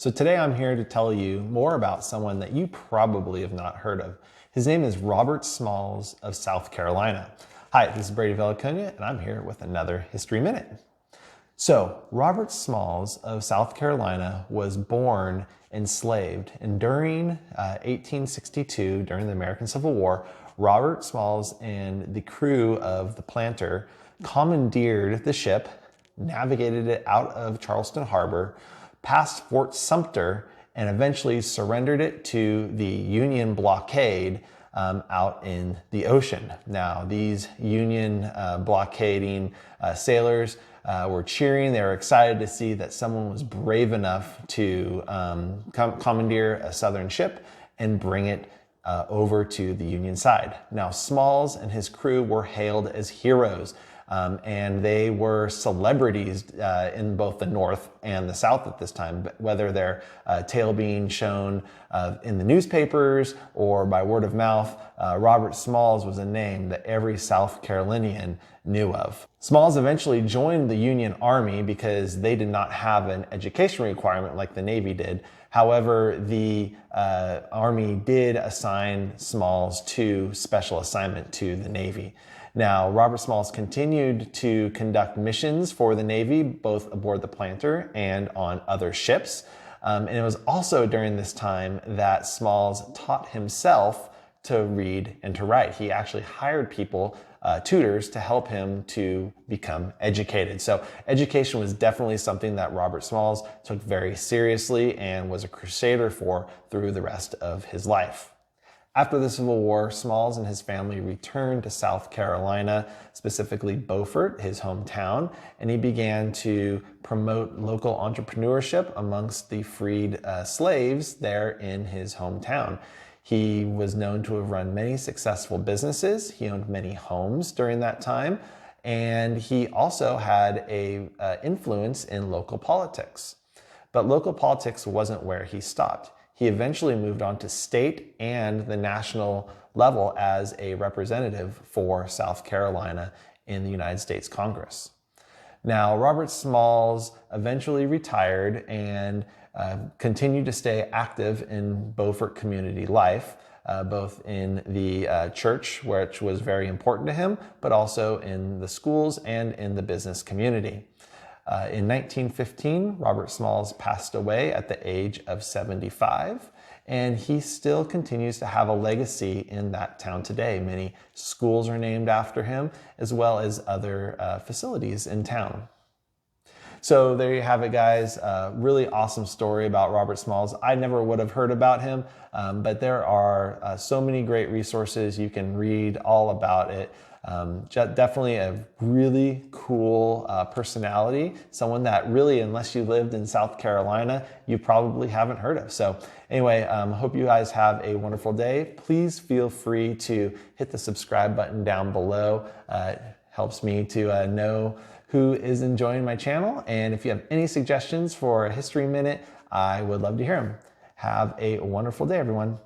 So today I'm here to tell you more about someone that you probably have not heard of. His name is Robert Smalls of South Carolina. Hi, this is Brady Velaconia, and I'm here with another History Minute. So, Robert Smalls of South Carolina was born enslaved, and during 1862, during the American Civil War, Robert Smalls and the crew of the Planter commandeered the ship, navigated it out of Charleston Harbor, past Fort Sumter, and eventually surrendered it to the Union blockade out in the ocean. Now, these Union blockading sailors were cheering. They were excited to see that someone was brave enough to commandeer a Southern ship and bring it over to the Union side. Now, Smalls and his crew were hailed as heroes. And they were celebrities in both the North and the South at this time, whether their tale being shown in the newspapers or by word of mouth. Robert Smalls was a name that every South Carolinian knew of. Smalls eventually joined the Union Army because they did not have an education requirement like the Navy did. However, the Army did assign Smalls to special assignment to the Navy. Now, Robert Smalls continued to conduct missions for the Navy, both aboard the Planter and on other ships. And it was also during this time that Smalls taught himself to read and to write. He actually hired people, tutors, to help him to become educated. So education was definitely something that Robert Smalls took very seriously and was a crusader for through the rest of his life. After the Civil War, Smalls and his family returned to South Carolina, specifically Beaufort, his hometown, and he began to promote local entrepreneurship amongst the freed slaves there in his hometown. He was known to have run many successful businesses. He owned many homes during that time, and he also had an influence in local politics. But local politics wasn't where he stopped. He eventually moved on to state and the national level as a representative for South Carolina in the United States Congress. Now, Robert Smalls eventually retired and continued to stay active in Beaufort community life, both in the church, which was very important to him, but also in the schools and in the business community. In 1915, Robert Smalls passed away at the age of 75, and he still continues to have a legacy in that town today. Many schools are named after him, as well as other facilities in town. So there you have it, guys. Really awesome story about Robert Smalls. I never would have heard about him, but there are so many great resources. You can read all about it. Definitely a really cool personality, someone that really, unless you lived in South Carolina, you probably haven't heard of. So anyway, hope you guys have a wonderful day. Please feel free to hit the subscribe button down below. It helps me to know who is enjoying my channel. And if you have any suggestions for a History Minute, I would love to hear them. Have a wonderful day, everyone.